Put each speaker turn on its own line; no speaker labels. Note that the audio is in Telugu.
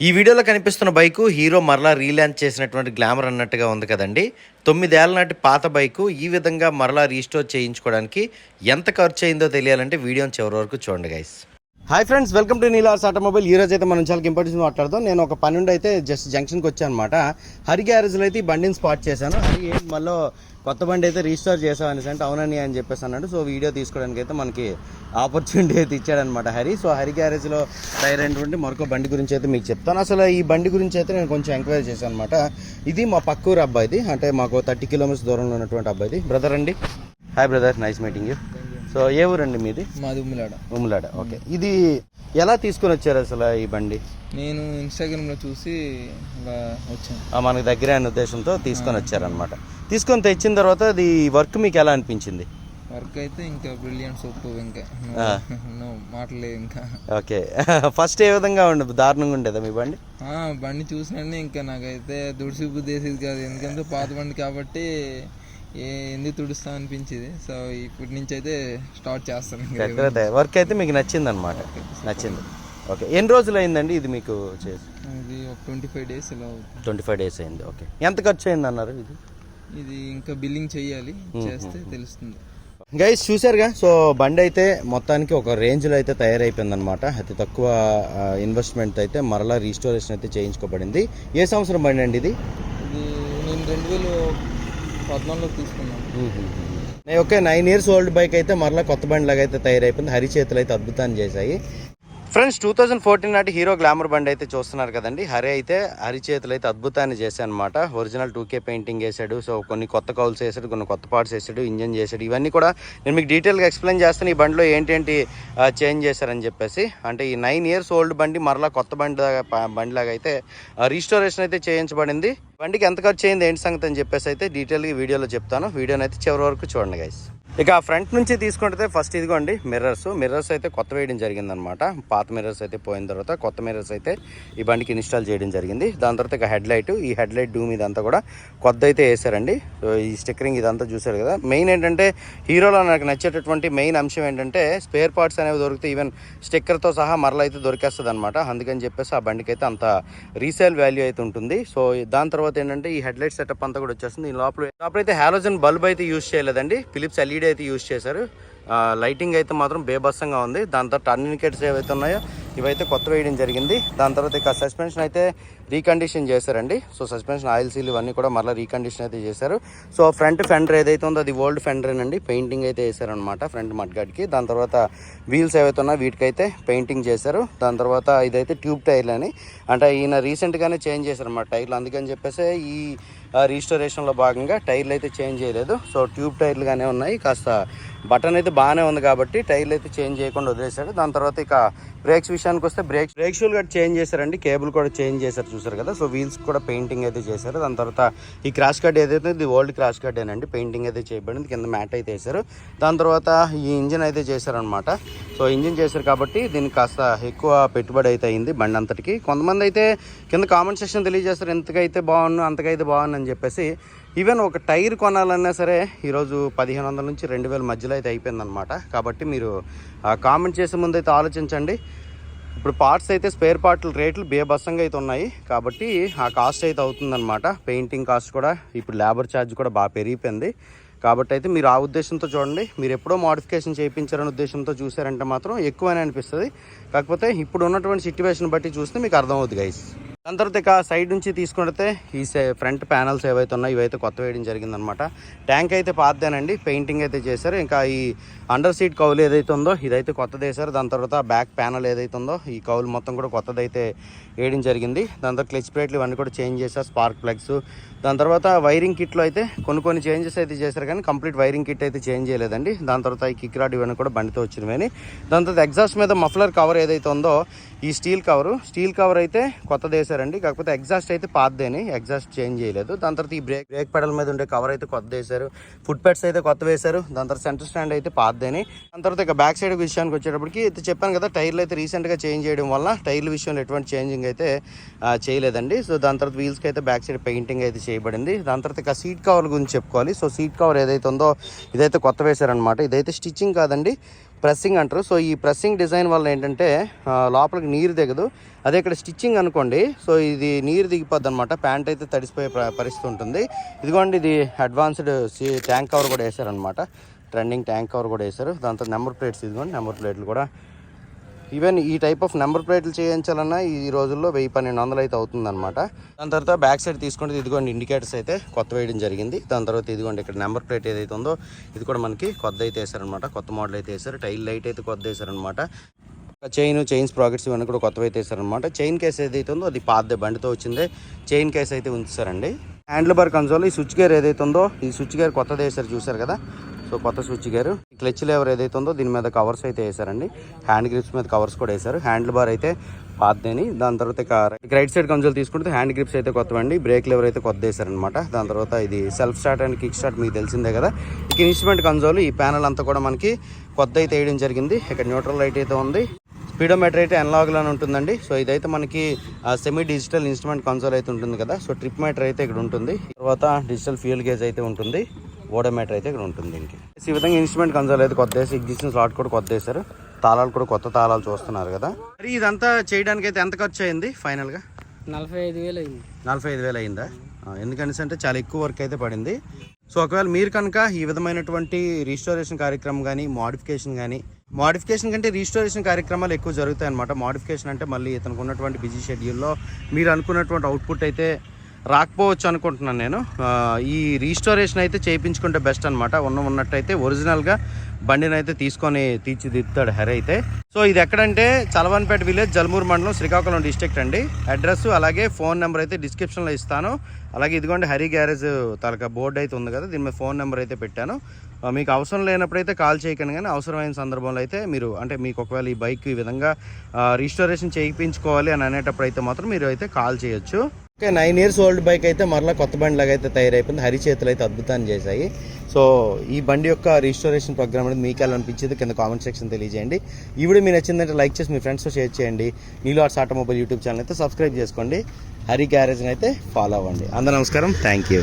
ఈ వీడియోలో కనిపిస్తున్న బైకు హీరో మరలా రీలాంచ్ చేసినటువంటి గ్లామర్ అన్నట్టుగా ఉంది కదండి. 9 ఏళ్ల నాటి పాత బైకు ఈ విధంగా మరలా రీస్టోర్ చేయించుకోవడానికి ఎంత ఖర్చు అయిందో తెలియాలంటే వీడియోని చివరి వరకు చూడండి guys. Hi friends, welcome to నీలార్స్ automobile. ఈ రోజు అయితే మనం చాలా ఇంపార్టెంట్ మాట్లాడదాం. నేను ఒక పని నుండి అయితే జస్ట్ జంక్షన్కి వచ్చాను అనమాట. హరి గ్యారేజ్లో అయితే ఈ బండిని స్పాట్ చేశాను. హరి మళ్ళీ కొత్త బండి అయితే రీస్టోర్ చేసాం అనేసి అంటే అవునని అని చెప్పేసి అన్నాడు. సో వీడియో తీసుకోవడానికి అయితే మనకి ఆపర్చునిటీ అయితే ఇచ్చాడనమాట హరి. సో హరి గ్యారేజ్లో తయారైనటువంటి మరొక బండి గురించి అయితే మీకు చెప్తాను. అసలు ఈ బండి గురించి అయితే నేను కొంచెం ఎంక్వైరీ చేశాను అనమాట. ఇది మా పక్కూరు అబ్బాయిది, అంటే మాకు 30 కిలోమీటర్స్ దూరంలో ఉన్నటువంటి అబ్బాయిది. బ్రదర్ అండి. Hi brother, nice meeting you. So ఏ ఊరండి మీది?
మాది
ఉమ్లాడ. ఓకే, ఇది ఎలా తీసుకొని వచ్చారు అసలు ఈ బండి?
నేను ఇన్స్టాగ్రామ్లో చూసి వచ్చాను.
మనకి దగ్గరే అనే ఉద్దేశంతో తీసుకొని వచ్చారనమాట. తీసుకొని తెచ్చిన తర్వాత అది వర్క్ మీకు ఎలా అనిపించింది?
వర్క్ అయితే ఇంకా బ్రిలియంట్, సూపర్, ఇంకా మాటలేదు ఇంకా.
ఓకే, ఫస్ట్ ఏ విధంగా ఉండదు? దారుణంగా ఉండేదా మీ బండి?
బండి చూసినండి ఇంకా నాకైతే దుడిసి బుద్ధి వేసేది కాదు, ఎందుకంటే పాత బండి కాబట్టి ఎందుకు తుడుస్తా అనిపించింది. సో ఇప్పటి నుంచి అయితే స్టార్ట్ చేస్తాను.
వర్క్ అయితే మీకు నచ్చింది అనమాట? నచ్చింది. ఓకే, ఎన్ని రోజులు అయిందండి ఇది మీకు చేసి?
ఇది ఒక 25 డేస్ ఇలా అవుతుంది.
25 డేస్ అయింది. ఓకే, ఎంత ఖర్చు అయింది అన్నారు?
ఇది ఇంకా బిల్లింగ్ చెయ్యాలి, చేస్తే తెలుస్తుంది.
గైస్ చూసారుగా, సో బండి అయితే మొత్తానికి ఒక రేంజ్లో అయితే తయారైపోయింది అనమాట. అతి తక్కువ ఇన్వెస్ట్మెంట్ అయితే మరలా రీస్టోరేషన్ అయితే చేయించుకోబడింది. ఏ సంవత్సరం బండి అండి ఇది?
నేను 2014లో తీసుకున్నాను.
ఓకే, 9 years ఓల్డ్ బైక్ అయితే మరలా కొత్త బండి లాగా అయితే తయారైపోయింది. హరి చేతులు అయితే అద్భుతాన్ని చేశాయి. ఫ్రెండ్స్, 2014 నాటి హీరో గ్లామర్ బండి అయితే చూస్తున్నారు కదండి. హరి అయితే హరి చేతులు అయితే అద్భుతాన్ని చేశాను అనమాట. ఒరిజినల్ 2K పెయింటింగ్ వేసాడు. సో కొన్ని కొత్త కౌల్స్ వేసాడు, కొన్ని కొత్త పార్ట్స్ వేసాడు, ఇంజన్ చేశాడు. ఇవన్నీ కూడా నేను మీకు డీటెయిల్గా ఎక్స్ప్లెయిన్ చేస్తాను. ఈ బండిలో ఏంటేంటి చేంజ్ చేశారని చెప్పేసి. అంటే ఈ 9 years ఓల్డ్ బండి మరలా కొత్త బండిలాగా అయితే రీస్టోరేషన్ అయితే చేయించబడింది. బండికి ఎంత ఖర్చు అయింది, ఏంటి సంగతి అని చెప్పేసి అయితే డీటెయిల్గా వీడియోలో చెప్తాను. వీడియోని అయితే చివరి వరకు చూడండి గైస్. ఇక ఫ్రంట్ నుంచి తీసుకుంటే ఫస్ట్ ఇదిగోండి మిర్రర్స్ అయితే కొత్త వేయడం జరిగిందనమాట. పాత మిర్రర్స్ అయితే పోయిన తర్వాత కొత్త మిర్రర్స్ అయితే ఈ బండికి ఇన్స్టాల్ చేయడం జరిగింది. దాని తర్వాత ఇక ఈ హెడ్ లైట్ డూమ్ ఇదంతా కూడా కొత్త అయితే వేసారండి. సో ఈ స్టిక్కరింగ్ ఇదంతా చూసారు కదా. మెయిన్ ఏంటంటే హీరోలో నాకు నచ్చేటటువంటి మెయిన్ అంశం ఏంటంటే స్పేర్ పార్ట్స్ అనేవి దొరుకుతాయి. ఈవెన్ స్టిక్కర్తో సహా మరలా అయితే దొరికేస్తుంది అనమాట. అందుకని చెప్పేసి ఆ బండికి అయితే అంత రీసేల్ వాల్యూ అయితే ఉంటుంది. సో దాని తర్వాత ఏంటంటే ఈ హెడ్ లైట్ సెటప్ అంతా కూడా వచ్చేస్తుంది. లోపలైతే హాలోజన్ బల్బ్ అయితే యూజ్ చేయలేదండి, ఫిలిప్స్ LED అయితే యూజ్ చేశారు. లైటింగ్ అయితే మాత్రం బేబస్సంగా ఉంది. దాని తర్వాత టర్న్ ఇండికేటర్స్ ఏవైతే ఉన్నాయో ఇవైతే కొత్త వేయడం జరిగింది. దాని తర్వాత ఇక సస్పెన్షన్ అయితే రీకండిషన్ చేశారండి. సో సస్పెన్షన్ ఆయిల్ సీల్ ఇవన్నీ కూడా మళ్ళీ రీకండిషన్ అయితే చేశారు. సో ఫ్రంట్ ఫెండర్ ఏదైతే ఉందో అది ఓల్డ్ ఫెండరేనండి, పెయింటింగ్ అయితే వేసారనమాట ఫ్రంట్ మడ్గాడ్కి. దాని తర్వాత వీల్స్ ఏవైతే ఉన్నాయో వీటికైతే పెయింటింగ్ చేశారు. దాని తర్వాత ఇదైతే ట్యూబ్ టైర్లు అని, అంటే ఈయన రీసెంట్గానే చేంజ్ చేశారన్నమాట టైర్లు. అందుకని చెప్పేసి ఈ రీస్టోరేషన్లో భాగంగా టైర్లు అయితే చేంజ్ చేయలేదు. సో ట్యూబ్ టైర్లుగానే ఉన్నాయి. కాస్త బటన్ అయితే బాగానే ఉంది కాబట్టి టైర్లు అయితే చేంజ్ చేయకుండా వదిలేశాడు. దాని తర్వాత ఇక బ్రేక్స్ విషయానికి వస్తే బ్రేక్ షూలు కూడా చేంజ్ చేశారండి, కేబుల్ కూడా చేంజ్ చేశారు చూసారు కదా. సో వీల్స్ కూడా పెయింటింగ్ అయితే చేశారు. దాని తర్వాత ఈ క్రాష్ కార్డ్ ఏదైతే ఇది ఓల్డ్ క్రాష్ కార్డ్ ఏనండి, పెయింటింగ్ అయితే చేయబడింది. కింద మ్యాట్ అయితే వేశారు. దాని తర్వాత ఈ ఇంజిన్ అయితే చేశారనమాట. సో ఇంజిన్ చేశారు కాబట్టి దీనికి కాస్త ఎక్కువ పెట్టుబడి అయితే అయింది బండి అంతటికి. కొంతమంది అయితే కింద కామెంట్ సెక్షన్ తెలియజేస్తారు ఎంతకైతే బాగున్నాను అంతకైతే బాగుంది అని చెప్పేసి. ఈవెన్ ఒక టైర్ కొనాలన్నా సరే ఈరోజు 1500 నుంచి 2000 మధ్యలో అయితే అయిపోయిందనమాట. కాబట్టి మీరు కామెంట్ చేసే ముందు అయితే ఆలోచించండి. ఇప్పుడు పార్ట్స్ అయితే స్పేర్ పార్ట్ల రేట్లు బేబస్సంగా అయితే ఉన్నాయి కాబట్టి ఆ కాస్ట్ అయితే అవుతుందన్నమాట. పెయింటింగ్ కాస్ట్ కూడా, ఇప్పుడు లేబర్ ఛార్జ్ కూడా బాగా పెరిగిపోయింది. కాబట్టి అయితే మీరు ఆ ఉద్దేశంతో చూడండి. మీరు ఎప్పుడో మోడిఫికేషన్ చేయించారనే ఉద్దేశంతో చూసారంటే మాత్రం ఎక్కువనే అనిపిస్తుంది. కాకపోతే ఇప్పుడు ఉన్నటువంటి సిట్యువేషన్ బట్టి చూస్తే మీకు అర్థమవుతుంది గైస్. దాని తర్వాత ఇక సైడ్ నుంచి తీసుకుంటే ఈ ఫ్రంట్ ప్యానల్స్ ఏవైతే ఉన్నాయో ఇవైతే కొత్త వేయడం జరిగిందనమాట. ట్యాంక్ అయితే పాతదేనండి, పెయింటింగ్ అయితే చేశారు. ఇంకా ఈ అండర్ సీట్ కౌలు ఏదైతే ఉందో ఇదైతే కొత్తది వేశారు. దాని తర్వాత బ్యాక్ ప్యానల్ ఏదైతే ఉందో ఈ కౌలు మొత్తం కూడా కొత్తదైతే వేయడం జరిగింది. దాని తర్వాత క్లచ్ ప్లేట్లు ఇవన్నీ కూడా చేంజ్ చేశారు, స్పార్క్ ప్లగ్స్. దాని తర్వాత వైరింగ్ కిట్లో అయితే కొన్ని చేంజెస్ అయితే చేశారు, కానీ కంప్లీట్ వైరింగ్ కిట్ అయితే చేంజ్ చేయలేదండి. దాని తర్వాత ఈ కిక్ రాడ్ ఇవన్నీ కూడా బండితో వచ్చినవి. దాని తర్వాత ఎగ్జాస్ట్ మీద మఫ్లర్ కవర్ ఏదైతే ఉందో ఈ స్టీల్ కవర్ అయితే కొత్తది వేశారండి. కాకపోతే ఎగ్జాస్ట్ అయితే పాతదేని, ఎగ్జాస్ట్ చేంజ్ చేయలేదు. దాని తర్వాత ఈ బ్రేక్ పెడల్ మీద ఉండే కవర్ అయితే కొత్త వేశారు. ఫుట్ పెడ్స్ అయితే కొత్త వేశారు. దాని తర్వాత సెంటర్ స్టాండ్ అయితే పాతదేని. దాని తర్వాత ఇక బ్యాక్ సైడ్ విషయానికి వచ్చేటప్పటికి అయితే చెప్పాను కదా, టైర్లు అయితే రీసెంట్గా చేంజ్ చేయడం వల్ల టైర్ల విషయంలో ఎటువంటి చేంజింగ్ అయితే చేయలేదండి. సో దాని తర్వాత వీల్స్కి అయితే బ్యాక్ సైడ్ పెయింటింగ్ అయితే చేయబడింది. దాని తర్వాత ఇక సీట్ కవర్ గురించి చెప్పుకోవాలి. సో సీట్ కవర్ ఏదైతే ఉందో ఇదైతే కొత్త వేశారనమాట. ఇదైతే స్టిచ్చింగ్ కాదండి, ప్రెస్సింగ్ అంటారు. సో ఈ ప్రెస్సింగ్ డిజైన్ వల్ల ఏంటంటే లోపలికి నీరు దిగదు. అదే ఇక్కడ స్టిచ్చింగ్ అనుకోండి, సో ఇది నీరు దిగిపోద్ది అనమాట. ప్యాంట్ అయితే తడిసిపోయే పరిస్థితి ఉంటుంది. ఇదిగోండి, ఇది అడ్వాన్స్డ్ ట్యాంక్ కవర్ కూడా వేసారనమాట. ట్రెండింగ్ ట్యాంక్ కవర్ కూడా వేసారు. దాంతో నెంబర్ ప్లేట్స్, ఇదిగోండి నెంబర్ ప్లేట్లు కూడా. ఈవెన్ ఈ టైప్ ఆఫ్ నెంబర్ ప్లేట్లు చేయించాలన్నా ఈ రోజుల్లో 1000-1200 అయితే అవుతుందన్నమాట. దాని తర్వాత బ్యాక్ సైడ్ తీసుకుంటే ఇదిగోండి ఇండికేటర్స్ అయితే కొత్త వేయడం జరిగింది. దాని తర్వాత ఇదిగోండి ఇక్కడ నెంబర్ ప్లేట్ ఏదైతే ఉందో ఇది కూడా మనకి కొత్త అయితే వేసారనమాట. కొత్త మోడల్ అయితే వేసారు. టైల్ లైట్ అయితే కొత్త వేసారనమాట. చైన్స్ ప్రాకెట్స్ ఇవన్నీ కూడా కొత్తవి అయితే వేసారనమాట. చైన్ కేస్ ఏదైతే ఉందో అది పాతదే, బండితో వచ్చిందే చైన్ కేస్ అయితే ఉంచారండి. హ్యాండిల్ బార్ కన్సోల్, ఈ స్విచ్ గేర్ ఏదైతే ఉందో ఈ స్విచ్ గేర్ కొత్తది వేసారు, చూసారు కదా. సో కొత్త స్విచ్ గేర్. క్లచ్ లేవర్ ఏదైతే ఉందో దీని మీద కవర్స్ అయితే వేసారండి. హ్యాండ్ గ్రిప్స్ మీద కవర్స్ కూడా వేసారు. హ్యాండిల్ బార్ అయితే పాతదేని. దాని తర్వాత ఇక రైట్ సైడ్ కన్సోల్ తీసుకుంటే హ్యాండ్ గ్రిప్స్ అయితే కొత్తవండి. బ్రేక్ లెవర్ అయితే కొత్త వేసారనమాట. దాని తర్వాత ఇది self start and kick start మీకు తెలిసిందే కదా. ఇక ఇన్స్ట్రుమెంట్ కన్సోల్, ఈ ప్యానల్ అంతా కూడా మనకి కొత్త అయితే వేయడం జరిగింది. ఇక్కడ న్యూట్రల్ లైట్ అయితే ఉంది. స్పీడోమీటర్ అయితే అనలాగ్లోనే ఉంటుందండి. సో ఇదైతే మనకి సెమీ డిజిటల్ ఇన్స్ట్రుమెంట్ కన్సోల్ అయితే ఉంటుంది కదా. సో ట్రిప్ మీటర్ అయితే ఇక్కడ ఉంటుంది. తర్వాత డిజిటల్ ఫ్యూయల్ గేజ్ అయితే ఉంటుంది. ఓడోమీటర్ అయితే ఇక్కడ ఉంటుంది. ఇంక ఈ విధంగా ఇన్స్ట్రుమెంట్ కన్సోల్ అయితే కొత్త వేసి, ఎగ్జిస్టింగ్ స్లాట్ కూడా కొత్త వేసారు. తాళాలు కూడా కొత్త తాళాలు చూస్తున్నారు కదా. మరి ఇదంతా చేయడానికి అయితే ఎంత ఖర్చు అయింది ఫైనల్గా?
45,000 అయింది.
45,000 అయిందా? ఎందుకనేసి అంటే చాలా ఎక్కువ వర్క్ అయితే పడింది. సో ఒకవేళ మీరు కనుక ఈ విధమైనటువంటి రీస్టోరేషన్ కార్యక్రమం కానీ మోడిఫికేషన్ కంటే రీస్టోరేషన్ కార్యక్రమాలు ఎక్కువ జరుగుతాయి అనమాట. మోడిఫికేషన్ అంటే మళ్ళీ ఇతనికి ఉన్నటువంటి బిజీ షెడ్యూల్లో మీరు అనుకున్నటువంటి అవుట్పుట్ అయితే రాకపోవచ్చు అనుకుంటున్నాను నేను. ఈ రీస్టోరేషన్ అయితే చేయించుకుంటే బెస్ట్ అనమాట. ఉన్నట్టయితే ఒరిజినల్గా బండిని అయితే తీసుకొని తీర్చిదిద్దుతాడు హరి అయితే. సో ఇది ఎక్కడంటే చలవన్పేట విలేజ్, జల్మూరు మండలం, శ్రీకాకుళం డిస్ట్రిక్ట్ అండి. అడ్రస్ అలాగే ఫోన్ నెంబర్ అయితే డిస్క్రిప్షన్లో ఇస్తాను. అలాగే ఇదిగోండి హరి గ్యారేజ్ తాలూకా బోర్డు అయితే ఉంది కదా, దీని మీద ఫోన్ నెంబర్ అయితే పెట్టాను. మీకు అవసరం లేనప్పుడైతే కాల్ చేయకండి, కానీ అవసరమైన సందర్భంలో అయితే మీరు అంటే మీకు ఒకవేళ ఈ బైక్ ఈ విధంగా రీస్టోరేషన్ చేయించుకోవాలి అని అనేటప్పుడు అయితే మాత్రం మీరు అయితే కాల్ చేయొచ్చు. ఓకే, 9 years ఓల్డ్ బైక్ అయితే మరలా కొత్త బండి లాగా అయితే తయారైపోయింది. హరి చేతులు అయితే అద్భుతాన్ని చేశాయి. సో ఈ బండి యొక్క రీస్టోరేషన్ ప్రోగ్రామ్ అనేది మీకు ఎలా అనిపించేది కింద కామెంట్ సెక్షన్ తెలియజేయండి. ఈ వీడియో మీకు నచ్చిందంటే లైక్ చేసి మీ ఫ్రెండ్స్తో షేర్ చేయండి. నీలు ఆర్ట్స్ ఆటోమొబైల్ యూట్యూబ్ ఛానల్ అయితే సబ్స్క్రైబ్ చేసుకోండి. హరి గ్యారేజ్ని అయితే ఫాలో అవ్వండి. అందరూ నమస్కారం, థ్యాంక్ యూ.